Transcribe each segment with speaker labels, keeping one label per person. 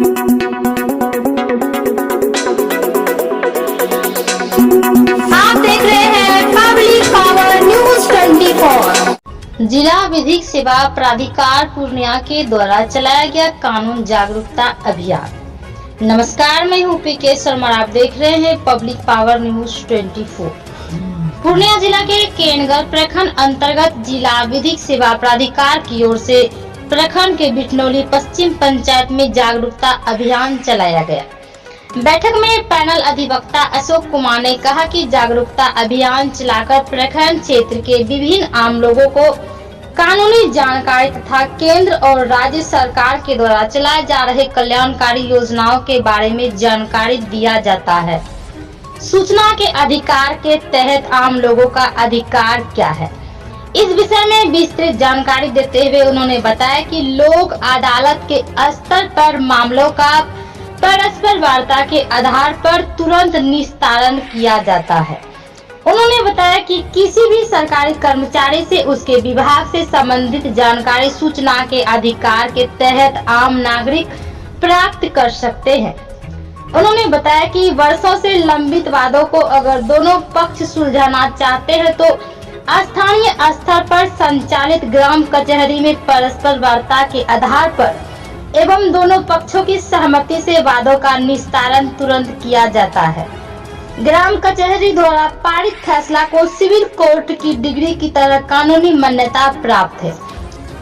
Speaker 1: आप देख रहे हैं पब्लिक पावर न्यूज 24।
Speaker 2: जिला विधिक सेवा प्राधिकार पूर्णिया के द्वारा चलाया गया कानून जागरूकता अभियान। नमस्कार, मैं हूँ पीके शर्मा। आप देख रहे हैं पब्लिक पावर न्यूज 24। पूर्णिया जिला के केनगर प्रखंड अंतर्गत जिला विधिक सेवा प्राधिकार की ओर से प्रखंड के बिटनौली पश्चिम पंचायत में जागरूकता अभियान चलाया गया। बैठक में पैनल अधिवक्ता अशोक कुमार ने कहा कि जागरूकता अभियान चलाकर प्रखंड क्षेत्र के विभिन्न आम लोगों को कानूनी जानकारी तथा केंद्र और राज्य सरकार के द्वारा चलाए जा रहे कल्याणकारी योजनाओं के बारे में जानकारी दिया जाता है। सूचना के अधिकार के तहत आम लोगों का अधिकार क्या है, इस विषय में विस्तृत जानकारी देते हुए उन्होंने बताया कि लोक अदालत के स्तर पर मामलों का परस्पर वार्ता के आधार पर तुरंत निस्तारण किया जाता है। उन्होंने बताया कि किसी भी सरकारी कर्मचारी से उसके विभाग से संबंधित जानकारी सूचना के अधिकार के तहत आम नागरिक प्राप्त कर सकते हैं। उन्होंने बताया कि वर्षों से लंबित वादों को अगर दोनों पक्ष सुलझाना चाहते हैं तो स्थानीय स्तर पर संचालित ग्राम कचहरी में परस्पर वार्ता के आधार पर एवं दोनों पक्षों की सहमति से वादों का निस्तारण तुरंत किया जाता है। ग्राम कचहरी द्वारा पारित फैसला को सिविल कोर्ट की डिग्री की तरह कानूनी मान्यता प्राप्त है।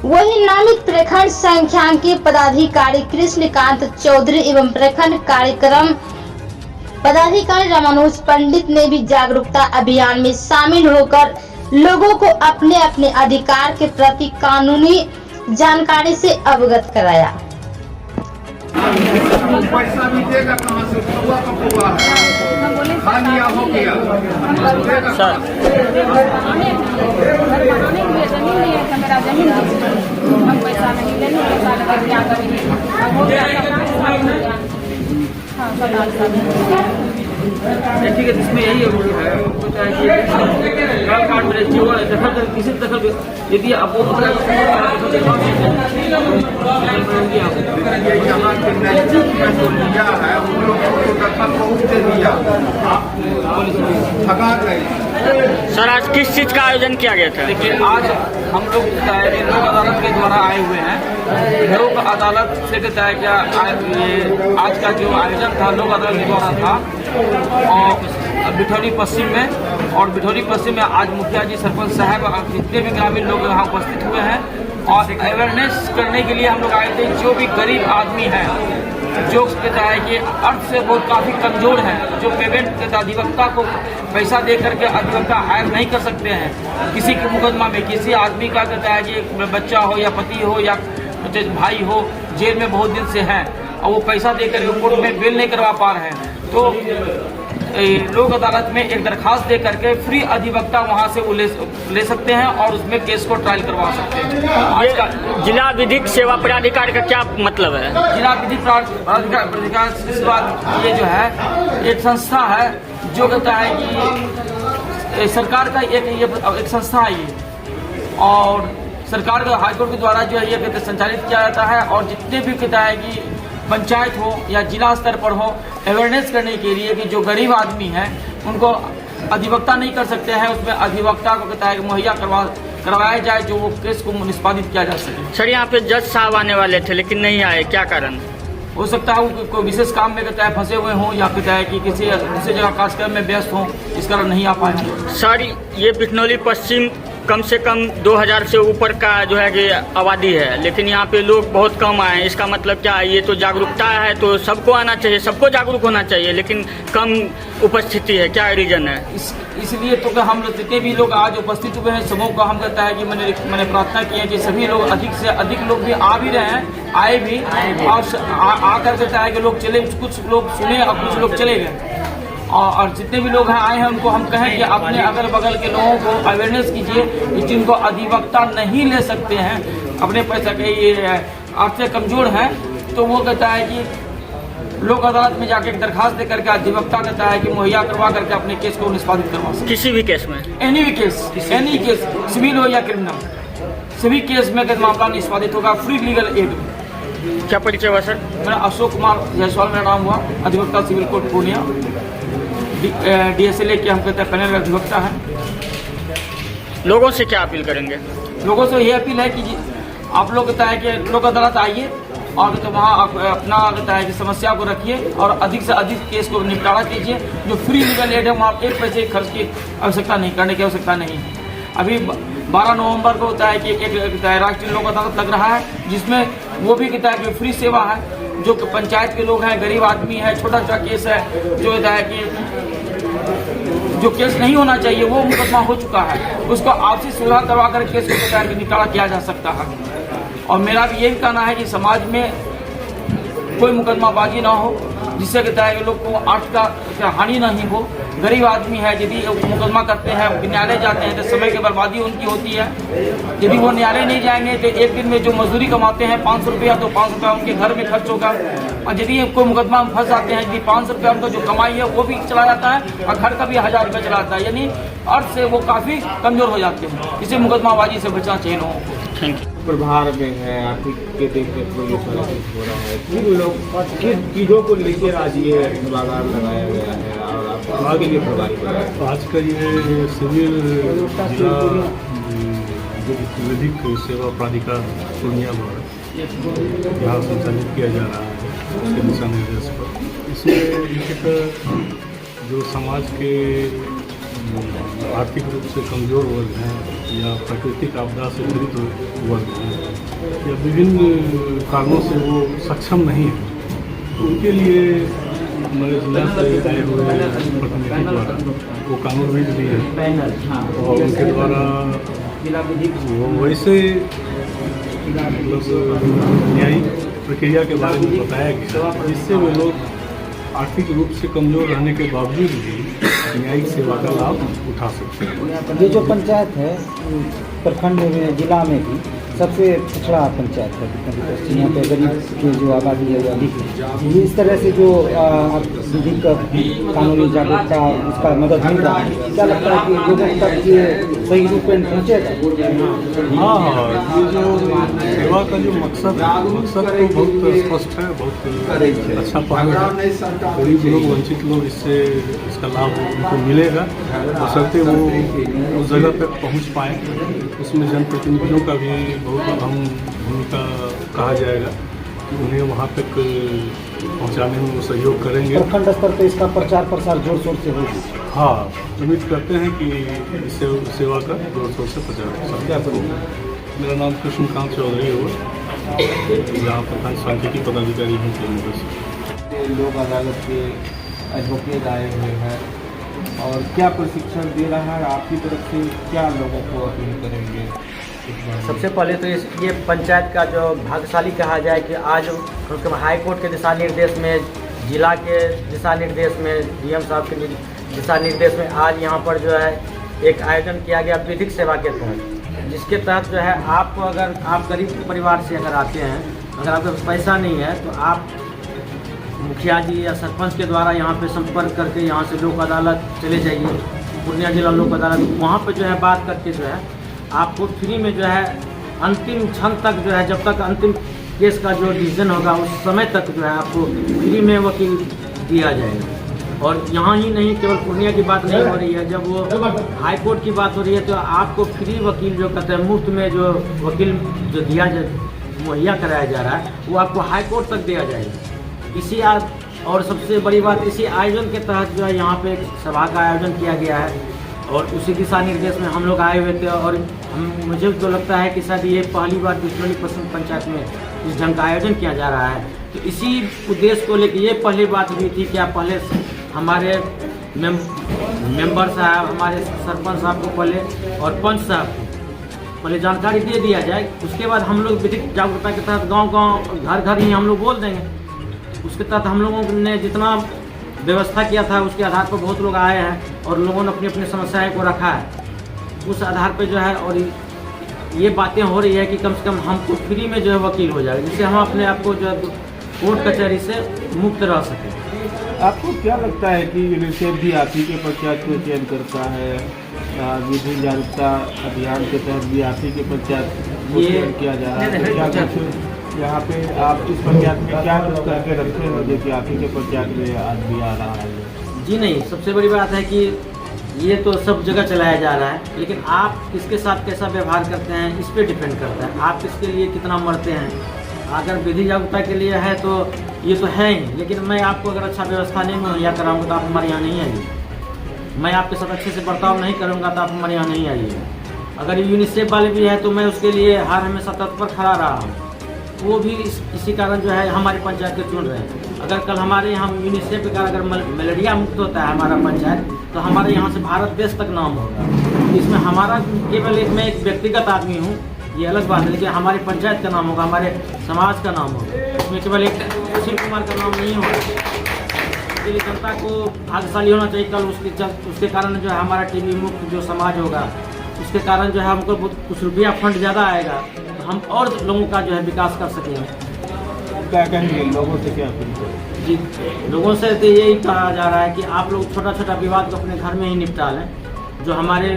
Speaker 2: वही नामित प्रखंड संख्यांकीय पदाधिकारी कृष्णकांत चौधरी एवं प्रखंड कार्यक्रम पदाधिकारी रामानुज पंडित ने भी जागरूकता अभियान में शामिल होकर लोगों को अपने अपने अधिकार के प्रति कानूनी जानकारी से अवगत कराया।
Speaker 3: पैसा भी देगा कहाँ से? हुआ कब हुआ है? खा लिया हो गया सर।
Speaker 4: मेरा जमीन हम पैसा नहीं लेंगे, पैसा लेकर क्या
Speaker 5: ठीक है, जिसमें यही है कार्ड में रजिस्टर हुआ दखल किसी दखल यदि आप वो
Speaker 3: लिया है उन लोगों को दखल बहुत दे दिया, ठगा गए।
Speaker 6: सर, आज किस चीज का आयोजन किया गया था?
Speaker 5: देखिए, आज हम लोग लोक अदालत के द्वारा आए हुए हैं। लोक अदालत से बताया क्या आज का जो आयोजन था लोक अदालत के द्वारा था और बिठौली पश्चिम में, और बिठौली पश्चिम में आज मुखिया जी, सरपंच साहब, जितने भी ग्रामीण लोग यहाँ उपस्थित हुए हैं और अवेयरनेस करने के लिए हम लोग आए थे। जो भी गरीब आदमी है, जो कहता है कि अर्थ से बहुत काफ़ी कमजोर है, जो पेमेंट अधिवक्ता को पैसा दे करके अधिवक्ता हायर नहीं कर सकते हैं, किसी के मुकदमा में किसी आदमी का कहता है कि बच्चा हो या पति हो या भाई हो जेल में बहुत दिन से है और वो पैसा दे करके कोर्ट में बेल नहीं करवा पा रहे हैं, तो लोक अदालत में एक दरखास्त दे करके फ्री अधिवक्ता वहां से वो ले सकते हैं और उसमें केस को ट्रायल करवा सकते हैं।
Speaker 6: जिला विधिक सेवा प्राधिकार का क्या मतलब है?
Speaker 5: जिला विधिक प्राधिकार इस बात ये जो है एक संस्था है जो कहता है कि सरकार का एक संस्था है ये, और सरकार का हाईकोर्ट के द्वारा जो है ये कहते संचालित किया जाता है। और जितने भी कहता है कि पंचायत हो या जिला स्तर पर हो, अवेयरनेस करने के लिए कि जो गरीब आदमी हैं उनको अधिवक्ता नहीं कर सकते हैं, उसमें अधिवक्ता को कहता है कि मुहैया करवाया जाए जो वो केस को निष्पादित किया जा सके।
Speaker 6: सर, यहाँ पे जज साहब आने वाले थे लेकिन नहीं आए, क्या कारण?
Speaker 5: हो सकता है वो कोई विशेष काम में कहता है फंसे हुए हों या कहता है कि किसी दूसरी जगह कार्यक्रम में व्यस्त हों, इस कारण नहीं आ पाए।
Speaker 6: सर, ये बिठनौली पश्चिम कम से कम 2000 से ऊपर का जो है कि आबादी है, लेकिन यहाँ पे लोग बहुत कम आए हैं। इसका मतलब क्या है? ये तो जागरूकता है तो सबको आना चाहिए, सबको जागरूक होना चाहिए, लेकिन कम उपस्थिति है, क्या रीजन है?
Speaker 5: इसलिए तो हम लोग जितने भी लोग आज उपस्थित हुए हैं समूह को हम कहता है कि मैंने प्रार्थना की है कि सभी लोग अधिक से अधिक लोग भी आ भी रहे हैं, आए भी और आकर कहता है कि लोग चले, कुछ लोग सुने और कुछ लोग चले गए। और जितने भी लोग हैं आए हैं उनको हम कहें कि अपने अगल बगल के लोगों को अवेयरनेस कीजिए कि जिनको अधिवक्ता नहीं ले सकते हैं, अपने पैसा के ये अर्थ से कमजोर हैं, तो वो कहता है कि लोक अदालत में जाके एक दरखास्त दे करके अधिवक्ता कहता है कि मुहैया करवा करके अपने केस को निष्पादित करवा सकते।
Speaker 6: किसी भी केस में,
Speaker 5: एनी केस, सिविल हो या क्रिमिनल, सभी केस में मामला निष्पादित होगा फ्री लीगल एड।
Speaker 6: क्या परिचय हुआ सर?
Speaker 5: मेरा अशोक कुमार जायसवाल मेरा नाम हुआ, अधिवक्ता सिविल कोर्ट पूर्णिया, DSLA के हम कहते हैं पैनल अधिवक्ता है।
Speaker 6: लोगों से क्या अपील करेंगे?
Speaker 5: लोगों से ये अपील है कि आप लोग कहता है कि लोक अदालत आइए और तो वहाँ अपना कहता है कि समस्या को रखिए और अधिक से अधिक केस को निपटारा कीजिए। जो फ्री लीगल एड है वहाँ एक पैसे खर्च की आवश्यकता नहीं, करने की आवश्यकता नहीं। अभी 12 नवंबर को होता है कि एक राष्ट्रीय लोक अदालत लग रहा है, जिसमें वो भी कहता है कि फ्री सेवा है। जो पंचायत के लोग हैं, गरीब आदमी है, छोटा छोटा केस है, जो कहता है कि जो केस नहीं होना चाहिए वो मुकदमा हो चुका है, उसको आपसी सुलह करवा कर केस को कहता है कि निपटारा किया जा सकता है। और मेरा भी यही कहना है कि समाज में कोई मुकदमाबाजी ना हो, जिससे कहता है कि लोग को आर्थिक हानि नहीं हो। गरीब आदमी है, यदि मुकदमा करते हैं, न्यायालय जाते हैं तो समय की बर्बादी उनकी होती है। यदि वो न्यायालय नहीं जाएंगे तो एक दिन में जो मजदूरी कमाते हैं 500 रुपया, तो 500 रुपया उनके घर में खर्च होगा। और यदि कोई मुकदमा में फंस जाते हैं, यदि 500 रुपया उनका जो कमाई है वो भी चला जाता है और घर का भी 1000 रुपया चला जाता है, यानी अर्थ से वो काफ़ी कमजोर हो जाते हैं। इसे मुकदमाबाजी से बचना चाहिए लोगों को।
Speaker 6: Thank you.
Speaker 7: प्रभार में है, आर्थिक के देखते पुलिस वाला कुछ हो रहा है, किन लोग किन चीज़ों को लेकर आज ये बाजार लगाया गया है और आप आगे के प्रभारी बनाए?
Speaker 8: आज का ये सिविल जिला विधिक सेवा प्राधिकार पूर्णिया द्वारा यहाँ संचालित किया जा रहा है उसके दिशा निर्देश पर। इसमें मुख्यतः जो समाज के आर्थिक रूप से कमज़ोर वर्ग हैं या प्राकृतिक आपदा से पीड़ित वर्ग हैं या विभिन्न कारणों से वो सक्षम नहीं है, तो उनके लिए हमारे जिला से आए हुए प्रतिनिधि द्वारा वो कानून विध भी है और उनके द्वारा वो वैसे मतलब न्यायिक प्रक्रिया के बारे में बताया गया जिससे वे लोग आर्थिक रूप से कमज़ोर रहने के बावजूद भी न्यायिक सेवा का लाभ उठा सकते हैं।
Speaker 9: ये जो पंचायत है प्रखंड में, जिला में भी सबसे पिछड़ा पंचायत है, यहाँ पे गरीब की जो आबादी है वो अधिक है। इस तरह से जो विधिक कानूनी जागरूकता उसका मदद मिल रहा है, क्या लगता है कि लोगों तक ये सही रूप में पहुँचेगा?
Speaker 8: हाँ, ये जो सेवा का जो मकसद तो बहुत स्पष्ट है, बहुत अच्छा पहल है। गरीब लोग, वंचित लोग इससे इसका लाभ उनको मिलेगा, बशर्ते वो उस जगह तक पहुँच पाएँ। उसमें जनप्रतिनिधियों का भी बहुत अहम भूमिका कहा जाएगा कि उन्हें वहाँ तक पहुँचाने में वो सहयोग करेंगे।
Speaker 9: प्रखंड स्तर पर इसका प्रचार प्रसार जोर शोर से होगी।
Speaker 8: हाँ, उम्मीद करते हैं कि इस सेवा का जोर शोर से प्रचार क्या करूँगा। मेरा नाम कृष्णकांत चौधरी हुआ, यहाँ प्रधान सांख्यिकी पदाधिकारी हूँ केंद्र से।
Speaker 7: लोक अदालत के एडवोकेट आए हुए हैं और क्या प्रशिक्षण दे रहा है, आपकी तरफ से क्या लोगों को अपील करेंगे?
Speaker 10: सबसे पहले तो ये पंचायत का जो भाग्यशाली कहा जाए कि आज हाई कोर्ट के दिशा निर्देश में, जिला के दिशा निर्देश में, DM साहब के दिशा निर्देश में आज यहाँ पर जो है एक आयोजन किया गया विधिक सेवा के तहत, जिसके तहत जो है आपको, अगर आप गरीब परिवार से अगर आते हैं, अगर आपके पास पैसा नहीं है तो आप मुखिया जी या सरपंच के द्वारा यहाँ पे संपर्क करके यहाँ से लोक अदालत चले जाइए, पूर्णिया जिला लोक अदालत। वहाँ पे जो है बात करके जो है आपको फ्री में जो है अंतिम क्षण तक जो है, जब तक अंतिम केस का जो डिसीजन होगा उस समय तक जो है आपको फ्री में वकील दिया जाएगा। और यहाँ ही नहीं, केवल पूर्णिया की बात नहीं हो रही है, जब वो हाई कोर्ट की बात हो रही है तो आपको फ्री वकील जो कहते हैं, मुफ्त में जो वकील जो मुहैया कराया जा रहा है वो आपको हाई कोर्ट तक दिया जाएगा। इसी और सबसे बड़ी बात, इसी आयोजन के तहत जो है यहाँ पे एक सभा का आयोजन किया गया है और उसी दिशा निर्देश में हम लोग आए हुए थे। और मुझे तो लगता है कि शायद ये पहली बार दुश्मनी पसंद पंचायत में इस ढंग का आयोजन किया जा रहा है। तो इसी उद्देश्य को लेकर ये पहली बात हुई थी कि आप पहले हमारे मेंबर साहब, हमारे सरपंच साहब को पहले और पंच साहब को पहले जानकारी दे दिया जाए, उसके बाद हम लोग विधिक जागरूकता के तहत गाँव-गाँव, घर-घर ही हम लोग बोल देंगे। उसके तहत हम लोगों ने जितना व्यवस्था किया था उसके आधार पर बहुत लोग आए हैं और लोगों ने अपनी अपनी समस्याएं को रखा है। उस आधार पर जो है और ये बातें हो रही है कि कम से कम हमको फ्री में जो है वकील हो जाए, जिससे हम अपने आप को जो है कोर्ट कचहरी से मुक्त रह सकें।
Speaker 7: आपको क्या लगता है कि यूनिसेफ भी आप ही के पंचायत को चयन करता है? विधि जागरूकता अभियान के तहत भी आप ही के पंचायत को चयन किया जा रहा है? यहाँ पे आप इस पंचायत में क्या कुछ करके रखे हो जो कि आप ही के पंचायत में आज भी आ रहा है?
Speaker 10: जी नहीं, सबसे बड़ी बात है कि ये तो सब जगह चलाया जा रहा है, लेकिन आप किसके साथ कैसा व्यवहार करते हैं इस पर डिपेंड करता है। आप किसके लिए कितना मरते हैं। अगर विधि जागरूकता के लिए है तो ये तो है ही, लेकिन मैं आपको अगर अच्छा व्यवस्था नहीं मुहैया कराऊंगा तो आप हमारे यहाँ नहीं आइए। मैं आपके साथ अच्छे से बर्ताव नहीं करूँगा तो आप हमारे यहाँ नहीं आइए। अगर यूनिसेफ वाले भी हैं तो मैं उसके लिए हर हमेशा तत्पर खड़ा रहा हूँ। वो भी इसी कारण जो है हमारी पंचायत को चुन रहे हैं। अगर कल हमारे यहाँ यूनिसेफ के कारण अगर मलेरिया मुक्त होता है हमारा पंचायत, तो हमारे यहाँ से भारत देश तक नाम होगा। इसमें हमारा केवल मैं एक व्यक्तिगत आदमी हूँ, ये अलग बात है, लेकिन हमारी पंचायत का नाम होगा, हमारे समाज का नाम होगा। इसमें केवल एक सुशील कुमार का नाम नहीं होगा। इसके लिए जनता को भाग्यशाली होना चाहिए। कल उसके कारण जो है हमारा टीबी मुक्त जो समाज होगा, उसके कारण जो है हमको कुछ रुपया फंड ज़्यादा आएगा, तो हम और लोगों का जो है विकास कर सकेंगे।
Speaker 7: क्या कहेंगे लोगों से, क्या अपील?
Speaker 10: जी, लोगों से तो यही कहा जा रहा है कि आप लोग छोटा छोटा विवाद को अपने घर में ही निपटा लें। जो हमारे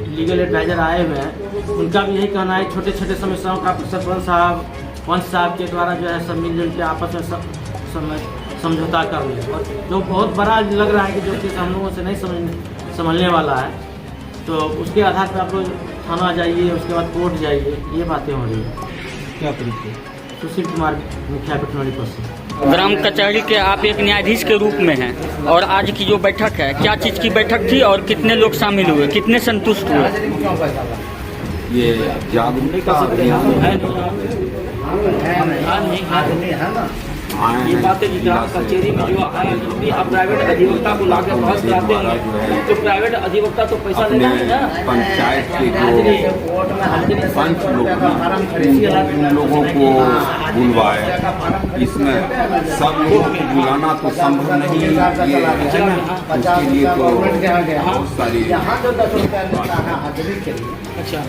Speaker 10: लीगल एडवाइजर आए हुए हैं उनका भी यही कहना है, छोटे छोटे समस्याओं का सरपंच साहब, पंच साहब के द्वारा जो है सब मिलजुल के आपस में समझौता कर लें। और जो बहुत बड़ा लग रहा है कि जो केस हम लोगों से नहीं समझने वाला है, तो उसके आधार पर आप लोग थाना जाइए, उसके बाद कोर्ट जाइए, ये बातें हो रही है।
Speaker 7: क्या परिचय?
Speaker 10: सुशील कुमार, मुखिया पिटनौली पश्चिम।
Speaker 6: ग्राम कचहरी के आप एक न्यायाधीश के रूप में हैं, और आज की जो बैठक है, क्या चीज़ की बैठक थी और कितने लोग शामिल हुए, कितने संतुष्ट हुए?
Speaker 11: ये जागरूकता अभियान है।
Speaker 5: ये बात है कि ग्राम कचहरी में जो आप प्राइवेट अधिवक्ता को लाकर बहस कराते हैं, तो प्राइवेट अधिवक्ता तो पैसा लेना है ना।
Speaker 11: पंचायत के जो पंच लोग उन लोगों को बुलवाए, इसमें सब लोगों को बुलाना तो संभव नहीं है। उसके लिए तो बहुत सारी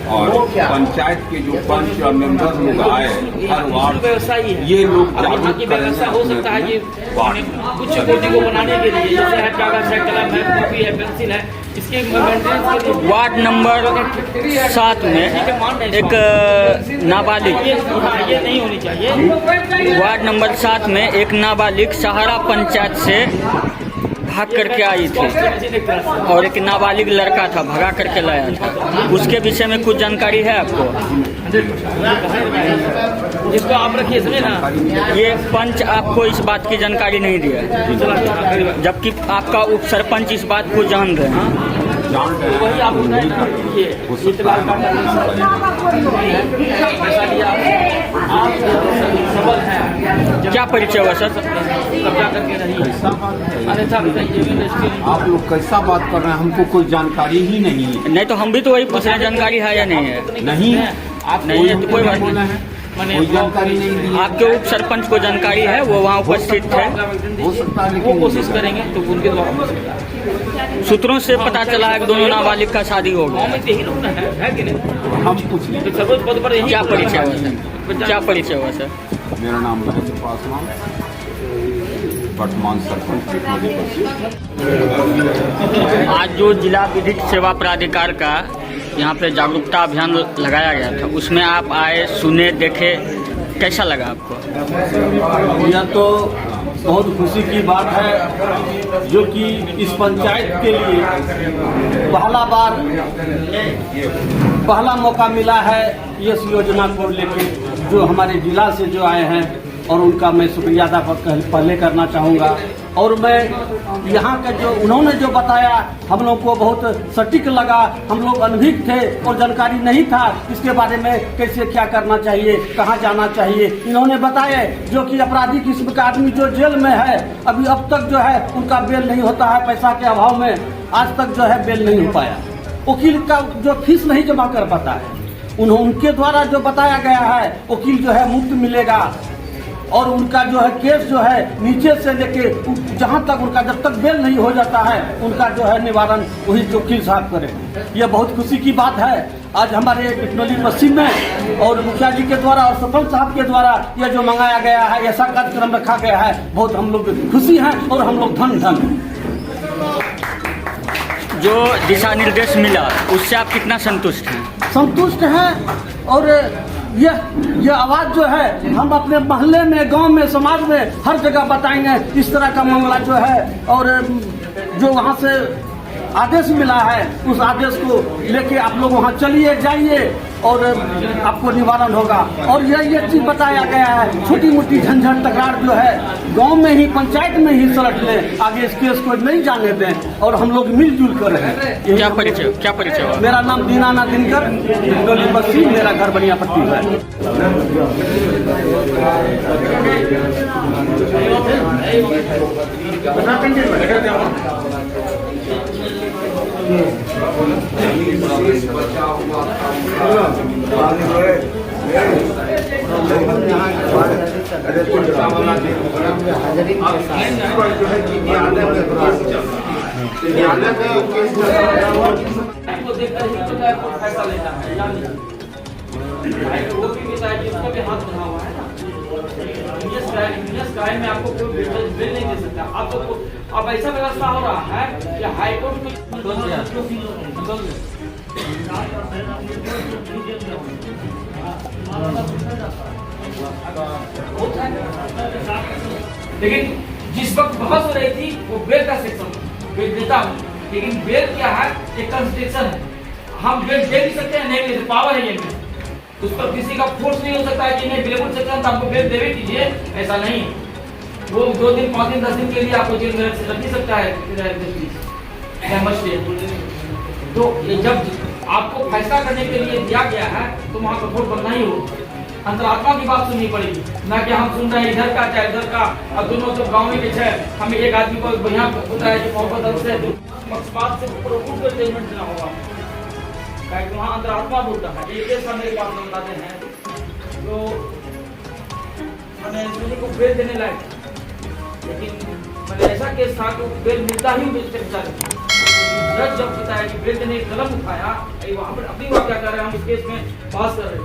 Speaker 11: और पंचायत के जो पंच और मेंबर लोग आए हर वार्ड, ये लोग
Speaker 5: व्यवस्था हो सकता है कि कुछ कोटी को बनाने के लिए, जैसे है कागज है, कलम है, कॉपी है, पेंसिल है, इसके मेंटेनेंस के लिए
Speaker 6: वार्ड नंबर 7 में एक नाबालिग,
Speaker 5: ये नहीं होनी चाहिए।
Speaker 6: वार्ड नंबर 7 में एक नाबालिग सहारा पंचायत से भाग करके आई थी, और एक नाबालिग लड़का था भगा करके लाया था। उसके विषय में कुछ जानकारी है आपको?
Speaker 5: जिसको आप रखिए इसमें ना,
Speaker 6: ये पंच आपको इस बात की जानकारी नहीं दिया, जबकि आपका उप सरपंच इस बात को जान रहे हैं।
Speaker 5: वही आप बताए ना, ये सबल है।
Speaker 6: क्या परिचय हुआ सर?
Speaker 5: कब्जा करके रही, अन्यथा
Speaker 11: आप लोग कैसा बात कर रहे हैं, हमको कोई जानकारी ही नहीं है।
Speaker 6: नहीं तो हम भी तो वही पूछ रहे हैं, जानकारी है या नहीं है?
Speaker 11: नहीं,
Speaker 6: आप नहीं है तो कोई बात नहीं,
Speaker 11: कोई जानकारी नहीं दी।
Speaker 6: आपके उप सरपंच को जानकारी है, वो वहाँ उपस्थित थे।
Speaker 11: हो सकता है,
Speaker 5: वो कोशिश करेंगे तो उनके द्वारा हो सकता है।
Speaker 6: सूत्रों से पता चला है कि दोनों नाबालिग का शादी हो गया।
Speaker 5: गाँव में यही लोग है कि नहीं?
Speaker 11: हम कुछ नहीं।
Speaker 5: तो सर्वोच्च पद पर यही
Speaker 6: क्या परिचय हुआ सर? क्या परिचय हुआ सर?
Speaker 11: मेरा नाम महेंद्र पासवान, वर्तमान सरपंच पिटनौली पश्चिम।
Speaker 6: आज जो जिला विधिक सेवा प्राधिकार का यहाँ पे जागरूकता अभियान लगाया गया था, उसमें आप आए, सुने, देखे, कैसा लगा आपको?
Speaker 12: यह तो बहुत खुशी की बात है, जो कि इस पंचायत के लिए पहला मौका मिला है इस योजना को लेके, जो हमारे जिला से जो आए हैं, और उनका मैं शुक्रिया अदा पहले करना चाहूँगा। और मैं यहाँ का जो उन्होंने जो बताया हम लोग को बहुत सटीक लगा। हम लोग अनभिज्ञ थे और जानकारी नहीं था इसके बारे में, कैसे क्या करना चाहिए, कहाँ जाना चाहिए। इन्होंने बताया जो कि अपराधी किस्म का आदमी जो जेल में है, अभी अब तक जो है उनका बेल नहीं होता है, पैसा के अभाव में आज तक जो है बेल नहीं हो पाया। वकील का जो फीस नहीं जमा कर पाता है, उनके द्वारा जो बताया गया है वकील जो है मुफ्त मिलेगा, और उनका जो है केस जो है नीचे से लेके जहां तक उनका जब तक बेल नहीं हो जाता है, उनका जो है निवारण वही वकील साहब करें। यह बहुत खुशी की बात है। आज हमारे पिटनौली पश्चिम में और मुखिया जी के द्वारा और सरपंच साहब के द्वारा यह जो मंगाया गया है, ऐसा कार्यक्रम रखा गया है, बहुत हम लोग खुशी हैं और हम लोग धन
Speaker 6: जो दिशा निर्देश मिला उससे आप कितना संतुष्ट हैं?
Speaker 12: संतुष्ट हैं। और ये आवाज़ जो है हम अपने मोहल्ले में, गांव में, समाज में हर जगह बताएंगे। इस तरह का मामला जो है, और जो वहाँ से आदेश मिला है उस आदेश को लेके आप लोग वहाँ चलिए, जाइए और आपको निवारण होगा। और ये चीज़ बताया गया है, छोटी मोटी झंझट तकरार जो है गांव में ही, पंचायत में ही सलट लें, आगे इस केस को नहीं जाने दें और हम लोग मिलजुल कर रहें।
Speaker 6: क्या परिचय?
Speaker 12: मेरा नाम दीनानाथ दिनकर, हिंडोली पश्चिम, मेरा घर बनियापट्टी है।
Speaker 5: फैसला लेना है, वो भी उसका भी हाथ बना हुआ है ना। क्राइम में आपको कोई बिल नहीं दे सकता। आपको अब ऐसा व्यवस्था हो रहा है कि हाई कोर्ट में लेकिन जिस वक्त बहस हो रही थी वो बेल का सेक्शन बेल देता हूँ, लेकिन बेल क्या है, एक कंस्ट्रक्शन है। हम बेल दे भी सकते हैं, नहीं दे, पावर है ये में, उस पर किसी का फोर्स नहीं हो सकता है कि नहीं बिल्कुल सेक्शन तो आपको बेल देवे कीजिए, ऐसा नहीं। वो 2 दिन 5 दिन 10 दिन के लिए आपको जेल में रख भी सकता है। तो जब आपको फैसला करने के लिए दिया गया है तो वहाँ कठोर बनना ही होगा। अंतरात्मा की बात सुननी पड़ेगी, ना कि हम सुन रहे हैं इधर का चाहे उधर का। अब दोनों तो गाँव में है, हमें एक आदमी को बढ़िया होता है कि मोहब्बत से पक्षपात से जजमेंट देना होगा, क्योंकि वहाँ अंतरात्मा बोलता है। एक ऐसा मेरे पास बताते हैं जो मैंने किसी को बेल देने लायक, लेकिन मैंने ऐसा केस था कि बेल मिलता ही जज जब बताया कि बेल देने कदम उठाया, वहाँ पर अपनी बात क्या कर रहे हैं, हम इस केस में पास कर रहे थे